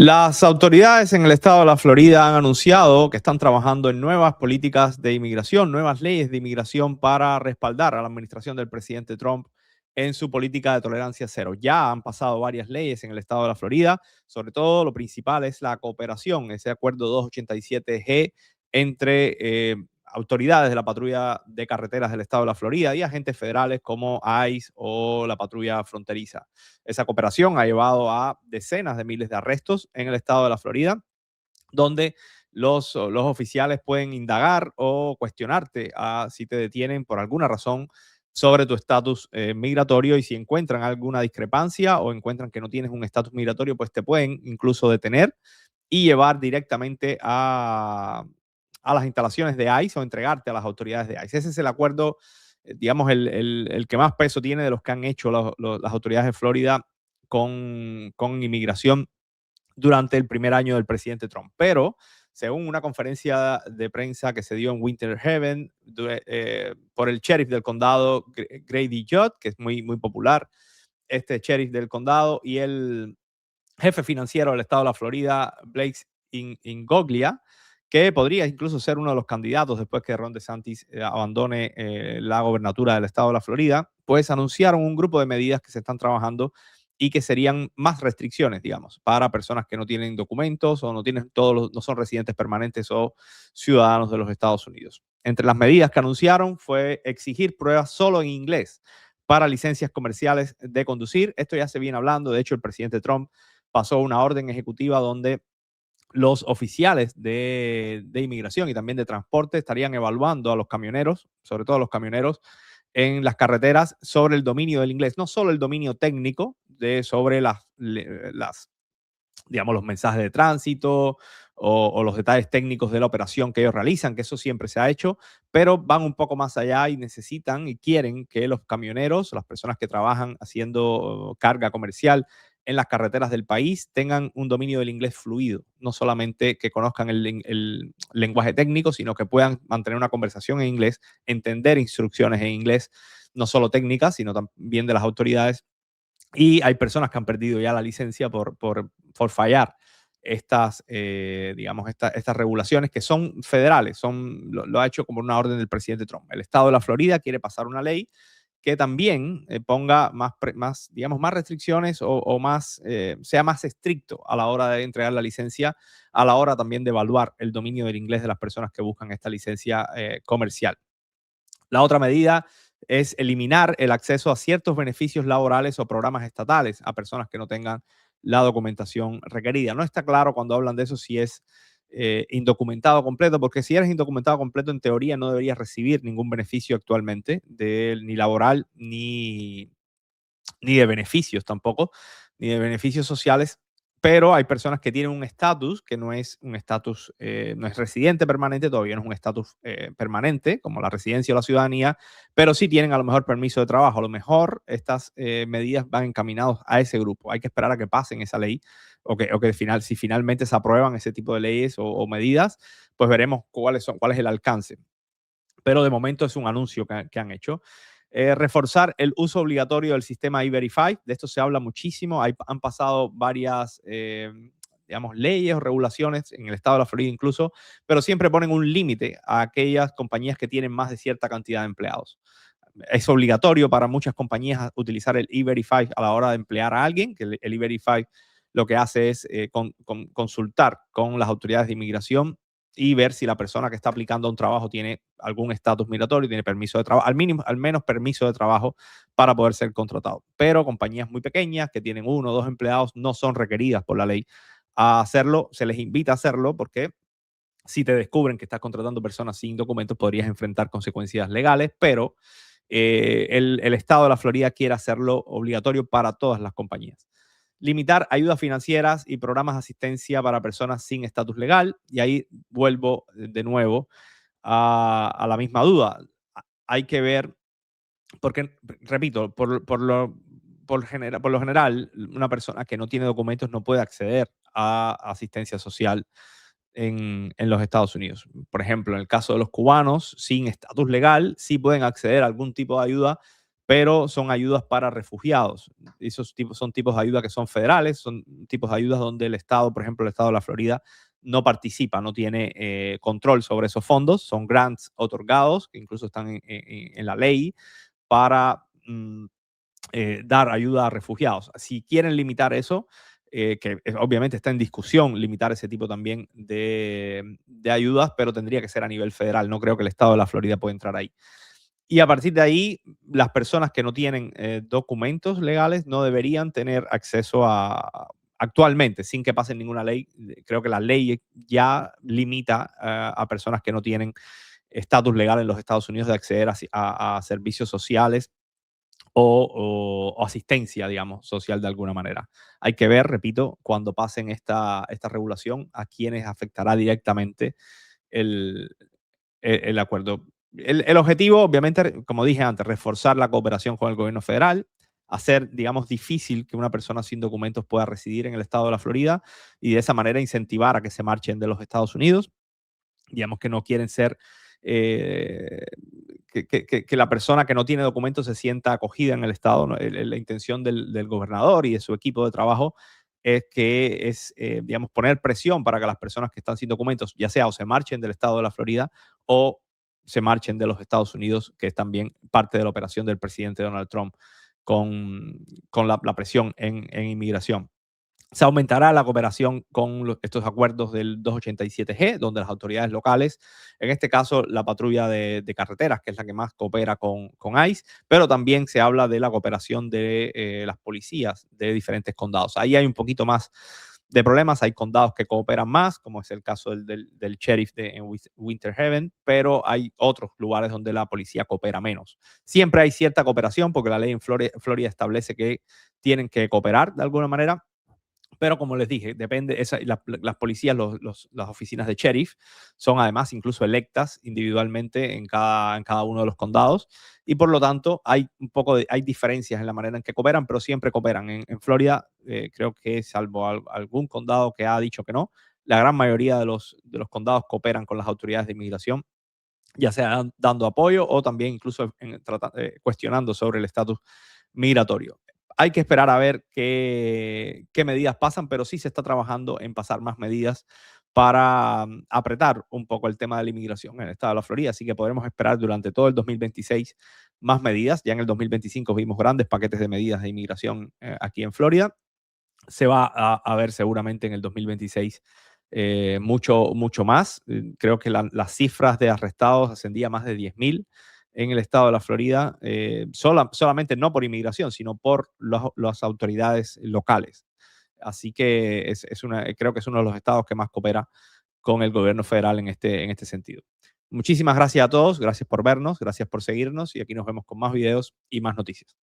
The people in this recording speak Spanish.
Las autoridades en el estado de la Florida han anunciado que están trabajando en nuevas políticas de inmigración, nuevas leyes de inmigración para respaldar a la administración del presidente Trump en su política de tolerancia cero. Ya han pasado varias leyes en el estado de la Florida, sobre todo lo principal es la cooperación, ese acuerdo 287G entre autoridades de la patrulla de carreteras del estado de la Florida y agentes federales como ICE o la patrulla fronteriza. Esa cooperación ha llevado a decenas de miles de arrestos en el estado de la Florida, donde los oficiales pueden indagar o cuestionarte si te detienen por alguna razón sobre tu estatus migratorio, y si encuentran alguna discrepancia o encuentran que no tienes un estatus migratorio, pues te pueden incluso detener y llevar directamente a las instalaciones de ICE o entregarte a las autoridades de ICE. Ese es el acuerdo, digamos, el que más peso tiene de los que han hecho las autoridades de Florida con inmigración durante el primer año del presidente Trump. Pero, según una conferencia de prensa que se dio en Winter Haven por el sheriff del condado, Grady Judd, que es muy, muy popular, este sheriff del condado, y el jefe financiero del estado de la Florida, Blake Ingoglia, que podría incluso ser uno de los candidatos después que Ron DeSantis abandone la gobernatura del estado de la Florida, pues anunciaron un grupo de medidas que se están trabajando y que serían más restricciones, digamos, para personas que no tienen documentos o no tienen no son residentes permanentes o ciudadanos de los Estados Unidos. Entre las medidas que anunciaron fue exigir pruebas solo en inglés para licencias comerciales de conducir. Esto ya se viene hablando. De hecho, el presidente Trump pasó una orden ejecutiva donde los oficiales de inmigración y también de transporte estarían evaluando a los camioneros, sobre todo a los camioneros en las carreteras, sobre el dominio del inglés, no solo el dominio técnico sobre digamos, los mensajes de tránsito o los detalles técnicos de la operación que ellos realizan, que eso siempre se ha hecho, pero van un poco más allá y necesitan y quieren que los camioneros, las personas que trabajan haciendo carga comercial en las carreteras del país, tengan un dominio del inglés fluido, no solamente que conozcan el lenguaje técnico, sino que puedan mantener una conversación en inglés, entender instrucciones en inglés, no solo técnicas, sino también de las autoridades. Y hay personas que han perdido ya la licencia por fallar digamos, estas regulaciones que son federales, lo ha hecho como una orden del presidente Trump. El estado de la Florida quiere pasar una ley que también ponga digamos, más restricciones o sea más estricto a la hora de entregar la licencia, a la hora también de evaluar el dominio del inglés de las personas que buscan esta licencia comercial. La otra medida es eliminar el acceso a ciertos beneficios laborales o programas estatales a personas que no tengan la documentación requerida. No está claro cuando hablan de eso si es indocumentado completo, porque si eres indocumentado completo, en teoría no deberías recibir ningún beneficio actualmente, ni laboral, ni de beneficios tampoco, ni de beneficios sociales. Pero hay personas que tienen un estatus que no es un estatus, no es residente permanente, todavía no es un estatus permanente, como la residencia o la ciudadanía, pero sí tienen a lo mejor permiso de trabajo. A lo mejor estas medidas van encaminadas a ese grupo. Hay que esperar a que pasen esa ley si finalmente se aprueban ese tipo de leyes o medidas, pues veremos cuál es el alcance. Pero de momento es un anuncio que han hecho. Reforzar el uso obligatorio del sistema E-Verify. De esto se habla muchísimo. Han pasado varias, digamos, leyes o regulaciones en el estado de la Florida incluso, pero siempre ponen un límite a aquellas compañías que tienen más de cierta cantidad de empleados. Es obligatorio para muchas compañías utilizar el E-Verify a la hora de emplear a alguien, que el E-Verify lo que hace es consultar con las autoridades de inmigración y ver si la persona que está aplicando a un trabajo tiene algún estatus migratorio, tiene permiso de trabajo, al menos permiso de trabajo para poder ser contratado. Pero compañías muy pequeñas que tienen 1 o 2 empleados no son requeridas por la ley a hacerlo. Se les invita a hacerlo porque si te descubren que estás contratando personas sin documentos, podrías enfrentar consecuencias legales, pero el estado de la Florida quiere hacerlo obligatorio para todas las compañías. Limitar ayudas financieras y programas de asistencia para personas sin estatus legal. Y ahí vuelvo de nuevo a la misma duda. Hay que ver, porque, repito, por lo general, una persona que no tiene documentos no puede acceder a asistencia social en los Estados Unidos. Por ejemplo, en el caso de los cubanos sin estatus legal, sí pueden acceder a algún tipo de ayuda, pero son ayudas para refugiados. Esos tipos son tipos de ayuda que son federales, son tipos de ayudas donde el Estado, por ejemplo, el Estado de la Florida, no participa, no tiene control sobre esos fondos. Son grants otorgados, que incluso están en la ley, para dar ayuda a refugiados. Si quieren limitar eso, que obviamente está en discusión limitar ese tipo también de ayudas, pero tendría que ser a nivel federal. No creo que el Estado de la Florida pueda entrar ahí. Y a partir de ahí, las personas que no tienen documentos legales no deberían tener acceso actualmente, sin que pase ninguna ley. Creo que la ley ya limita a personas que no tienen estatus legal en los Estados Unidos de acceder a servicios sociales o asistencia, digamos, social de alguna manera. Hay que ver, repito, cuando pasen esta regulación, a quienes afectará directamente el, el acuerdo. El objetivo, obviamente, como dije antes, reforzar la cooperación con el gobierno federal, hacer, digamos, difícil que una persona sin documentos pueda residir en el estado de la Florida y de esa manera incentivar a que se marchen de los Estados Unidos. Digamos que no quieren ser, eh, que la persona que no tiene documentos se sienta acogida en el estado, ¿no? La intención del gobernador y de su equipo de trabajo digamos, poner presión para que las personas que están sin documentos, ya sea o se marchen del estado de la Florida o se marchen de los Estados Unidos, que es también parte de la operación del presidente Donald Trump con la presión en inmigración. Se aumentará la cooperación con estos acuerdos del 287G, donde las autoridades locales, en este caso la patrulla de carreteras, que es la que más coopera con ICE, pero también se habla de la cooperación de las policías de diferentes condados. Ahí hay un poquito más de problemas, hay condados que cooperan más, como es el caso del sheriff en Winter Haven, pero hay otros lugares donde la policía coopera menos. Siempre hay cierta cooperación porque la ley en Florida establece que tienen que cooperar de alguna manera, pero como les dije, depende, las policías, las oficinas de sheriff son además incluso electas individualmente en cada uno de los condados y por lo tanto hay diferencias en la manera en que cooperan, pero siempre cooperan. En Florida, creo que salvo algún condado que ha dicho que no, la gran mayoría de los condados cooperan con las autoridades de inmigración, ya sea dando apoyo o también incluso cuestionando sobre el estatus migratorio. Hay que esperar a ver qué medidas pasan, pero sí se está trabajando en pasar más medidas para apretar un poco el tema de la inmigración en el estado de la Florida. Así que podremos esperar durante todo el 2026 más medidas. Ya en el 2025 vimos grandes paquetes de medidas de inmigración aquí en Florida. Se va a ver seguramente en el 2026 mucho, mucho más. Creo que las cifras de arrestados ascendían a más de 10.000 en el estado de la Florida, solamente no por inmigración, sino por las autoridades locales. Así que creo que es uno de los estados que más coopera con el gobierno federal en este sentido. Muchísimas gracias a todos, gracias por vernos, gracias por seguirnos y aquí nos vemos con más videos y más noticias.